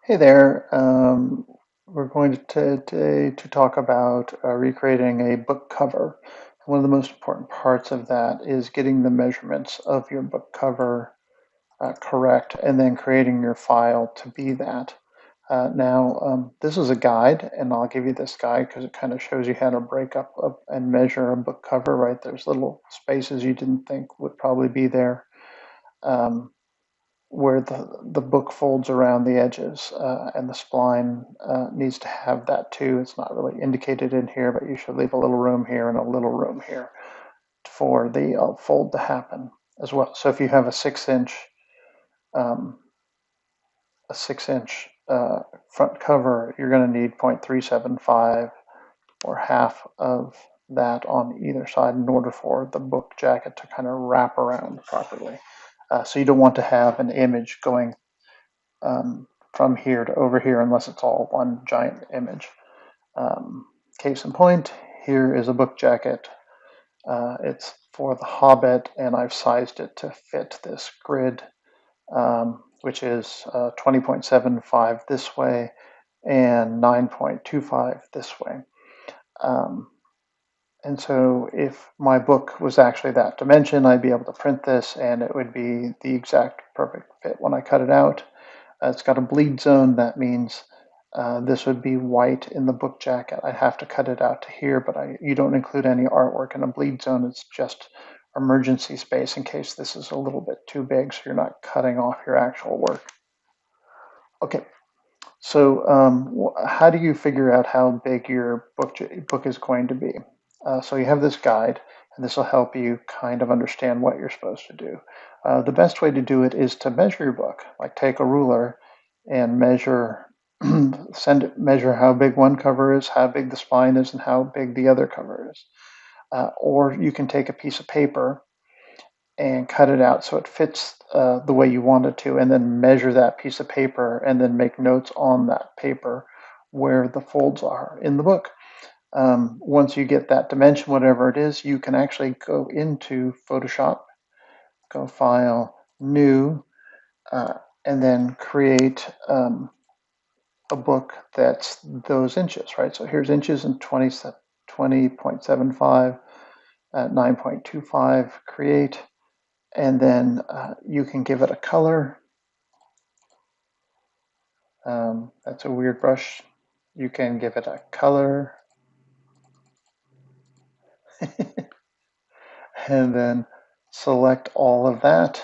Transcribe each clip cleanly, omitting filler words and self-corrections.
Hey there. We're going today to talk about recreating a book cover. One of the most important parts of that is getting the measurements of your book cover correct and then creating your file to be that. This is a guide, and I'll give you this guide because it kind of shows you how to break up and measure a book cover, right? There's little spaces you didn't think would probably be there. Um, where the book folds around the edges, and the spline needs to have that too. It's not really indicated in here, but you should leave a little room here and a little room here for the fold to happen as well. So if you have um, a 6 inch front cover, you're going to need 0.375 or half of that on either side in order for the book jacket to kind of wrap around properly. So you don't want to have an image going from here to over here unless it's all one giant image. Case in point, here is a book jacket. It's for The Hobbit, and I've sized it to fit this grid, which is 20.75 this way and 9.25 this way. Um, and so if my book was actually that dimension, I'd be able to print this and it would be the exact perfect fit when I cut it out. It's got a bleed zone. That means this would be white in the book jacket. I have to cut it out to here, but you don't include any artwork in a bleed zone. It's just emergency space in case this is a little bit too big, so you're not cutting off your actual work. Okay, so how do you figure out how big your book is going to be? So you have this guide, and this will help you kind of understand what you're supposed to do. The best way to do it is to measure your book, like take a ruler and measure, measure how big one cover is, how big the spine is, and how big the other cover is. Or you can take a piece of paper and cut it out so it fits the way you want it to, and then measure that piece of paper and then make notes on that paper where the folds are in the book. Once you get that dimension, whatever it is, you can actually go into Photoshop, go File, New, uh, and then create a book that's those inches, right? So here's inches in 20.75 at 9.25, create, and then you can give it a color. That's a weird brush. You can give it a color and then select all of that.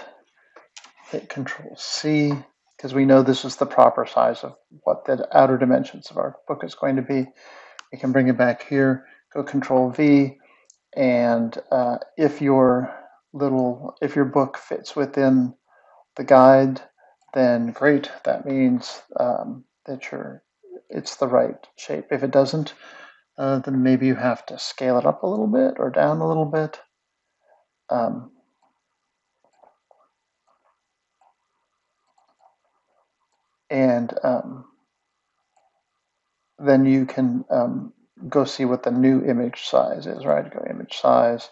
Hit Control C because we know this is the proper size of what the outer dimensions of our book is going to be. We can bring it back here, go Control V, and if your book fits within the guide, then great. That means that it's the right shape. If it doesn't, then maybe you have to scale it up a little bit or down a little bit. Um, and then you can go see what the new image size is, right? Go image size,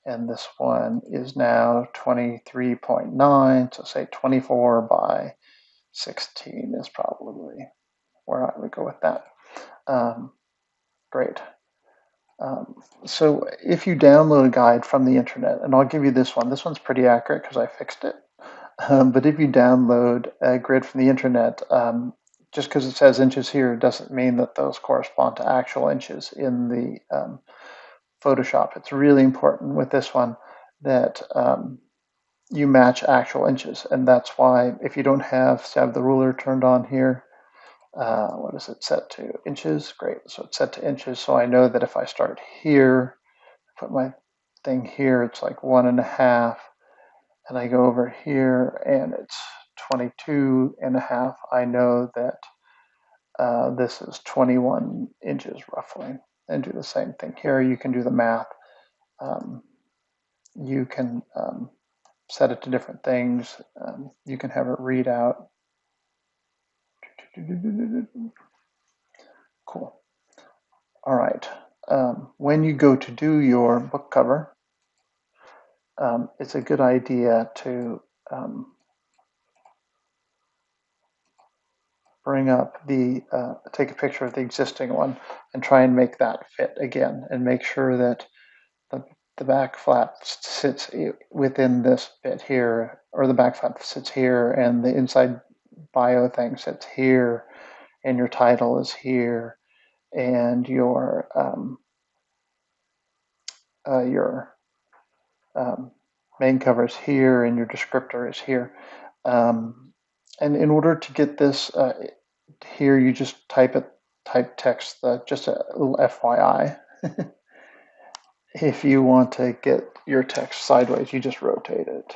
and this one is now 23.9, so say 24 by 16 is probably where I would go with that. Great. So if you download a guide from the internet, and I'll give you this one's pretty accurate because I fixed it. But if you download a grid from the internet, just because it says inches here doesn't mean that those correspond to actual inches in the Photoshop. It's really important with this one that you match actual inches, and that's why if you don't have the ruler turned on here, what is it set to? Inches? Great. So it's set to inches, so I know that if I start here, put my thing here, it's like 1.5, and I go over here and it's 22.5, I know that this is 21 inches roughly. And do the same thing here. You can do the math. Um, you can set it to different things. You can have it read out. Cool. All right. When you go to do your book cover, it's a good idea to bring up the, take a picture of the existing one and try and make that fit again, and make sure that the back flap sits within this bit here, or the back flap sits here, and the inside bio thing sits here, and your title is here, and your main cover is here, and your descriptor is here. And in order to get this here, you just type text, just a little FYI. If you want to get your text sideways, you just rotate it.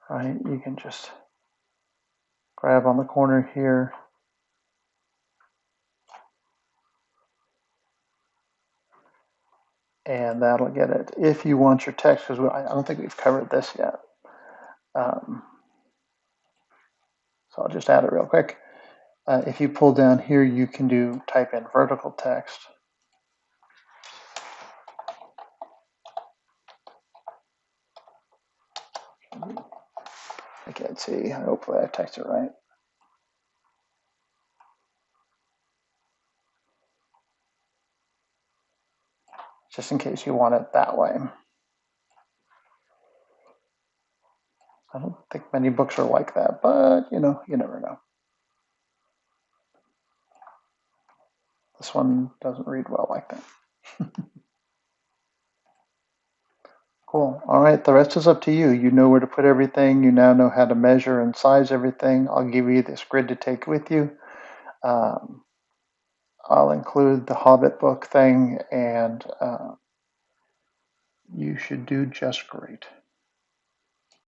Right, you can just grab on the corner here. And that'll get it. If you want your text, because I don't think we've covered this yet. So I'll just add it real quick. If you pull down here, you can type in vertical text. I can't see. Hopefully I typed it right. Just in case you want it that way. I don't think many books are like that, but you never know. This one doesn't read well like that. Cool. All right, the rest is up to you. You know where to put everything. You now know how to measure and size everything. I'll give you this grid to take with you. I'll include the Hobbit book thing, and you should do just great.